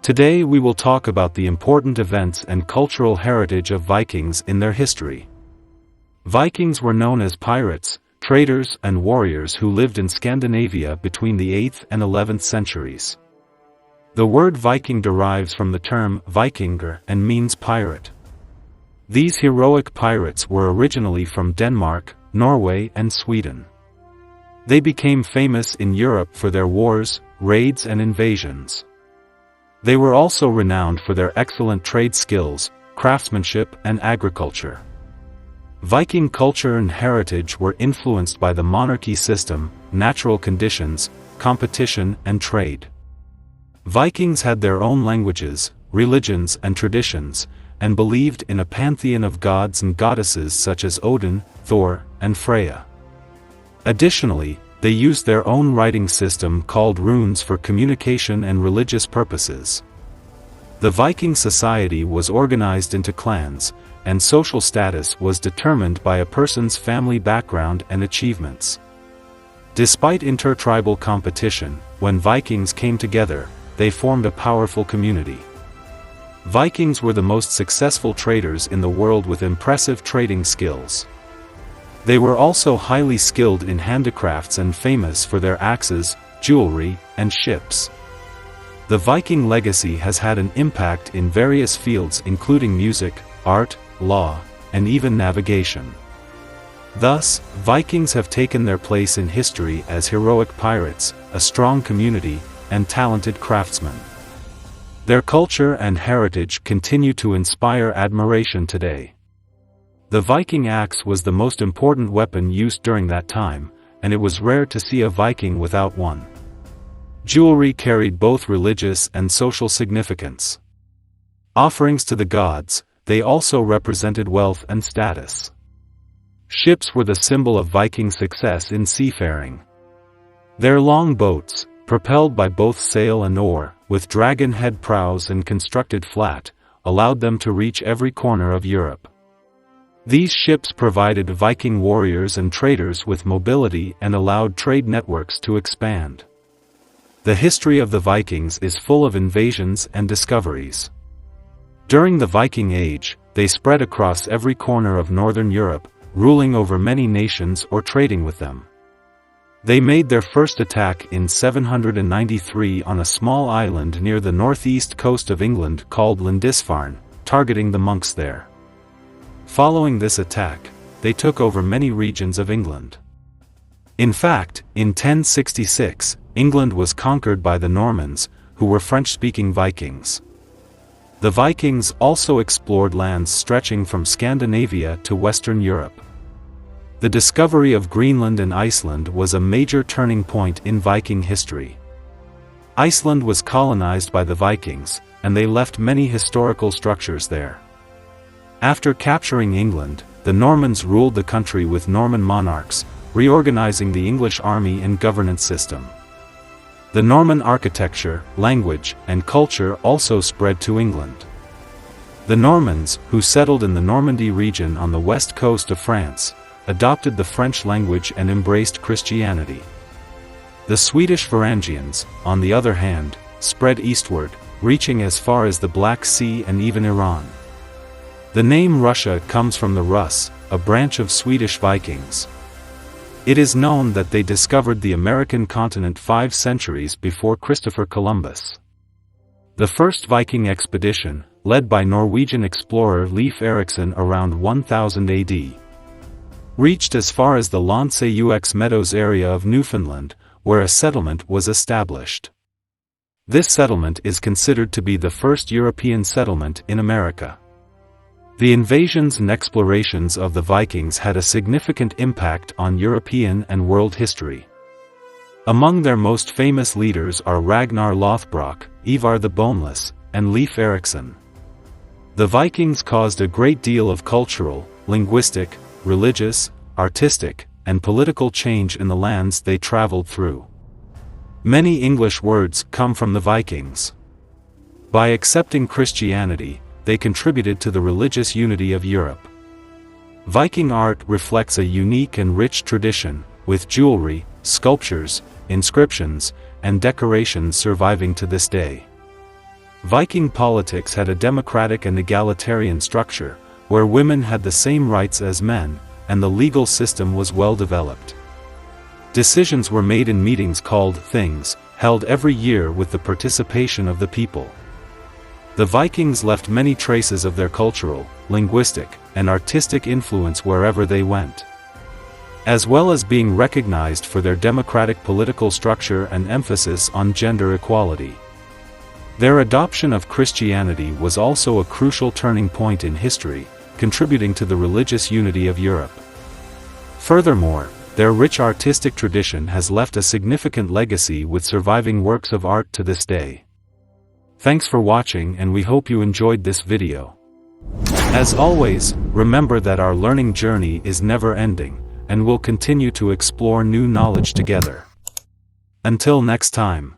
Today we will talk about the important events and cultural heritage of Vikings in their history. Vikings were known as pirates, traders and warriors who lived in Scandinavia between the 8th and 11th centuries. The word Viking derives from the term Vikinger and means pirate. These heroic pirates were originally from Denmark, Norway and Sweden. They became famous in Europe for their wars, raids and invasions. They were also renowned for their excellent trade skills, craftsmanship and agriculture. Viking culture and heritage were influenced by the monarchy system, natural conditions, competition and trade. Vikings had their own languages, religions and traditions, and believed in a pantheon of gods and goddesses such as Odin, Thor, and Freya. Additionally, they used their own writing system called runes for communication and religious purposes. The Viking society was organized into clans, and social status was determined by a person's family background and achievements. Despite intertribal competition, when Vikings came together, they formed a powerful community. Vikings were the most successful traders in the world with impressive trading skills. They were also highly skilled in handicrafts and famous for their axes, jewelry, and ships. The Viking legacy has had an impact in various fields including music, art, law, and even navigation. Thus, Vikings have taken their place in history as heroic pirates, a strong community, and talented craftsmen. Their culture and heritage continue to inspire admiration today. The Viking axe was the most important weapon used during that time, and it was rare to see a Viking without one. Jewelry carried both religious and social significance. Offerings to the gods, they also represented wealth and status. Ships were the symbol of Viking success in seafaring. Their long boats, propelled by both sail and oar, with dragon head prows and constructed flat, allowed them to reach every corner of Europe. These ships provided Viking warriors and traders with mobility and allowed trade networks to expand. The history of the Vikings is full of invasions and discoveries. During the Viking Age, they spread across every corner of northern Europe, ruling over many nations or trading with them. They made their first attack in 793 on a small island near the northeast coast of England called Lindisfarne, targeting the monks there. Following this attack, they took over many regions of England. In fact, in 1066, England was conquered by the Normans, who were French-speaking Vikings. The Vikings also explored lands stretching from Scandinavia to Western Europe. The discovery of Greenland and Iceland was a major turning point in Viking history. Iceland was colonized by the Vikings, and they left many historical structures there. After capturing England, the Normans ruled the country with Norman monarchs, reorganizing the English army and governance system. The Norman architecture, language, and culture also spread to England. The Normans, who settled in the Normandy region on the west coast of France, adopted the French language and embraced Christianity. The Swedish Varangians, on the other hand, spread eastward, reaching as far as the Black Sea and even Iran. The name Russia comes from the Rus, a branch of Swedish Vikings. It is known that they discovered the American continent 5 centuries before Christopher Columbus. The first Viking expedition, led by Norwegian explorer Leif Erikson around 1000 AD, reached as far as the Lanse Meadows area of Newfoundland, where a settlement was established. This settlement is considered to be the first European settlement in America. The invasions and explorations of the Vikings had a significant impact on European and world history. Among their most famous leaders are Ragnar Lothbrok, Ivar the Boneless, and Leif Erikson. The Vikings caused a great deal of cultural, linguistic, religious, artistic, and political change in the lands they traveled through. Many English words come from the Vikings. By accepting Christianity, they contributed to the religious unity of Europe. Viking art reflects a unique and rich tradition, with jewelry, sculptures, inscriptions, and decorations surviving to this day. Viking politics had a democratic and egalitarian structure, where women had the same rights as men, and the legal system was well developed. Decisions were made in meetings called things, held every year with the participation of the people. The Vikings left many traces of their cultural, linguistic, and artistic influence wherever they went, as well as being recognized for their democratic political structure and emphasis on gender equality. Their adoption of Christianity was also a crucial turning point in history, contributing to the religious unity of Europe. Furthermore, their rich artistic tradition has left a significant legacy with surviving works of art to this day. Thanks for watching, and we hope you enjoyed this video. As always, remember that our learning journey is never ending, and we'll continue to explore new knowledge together. Until next time.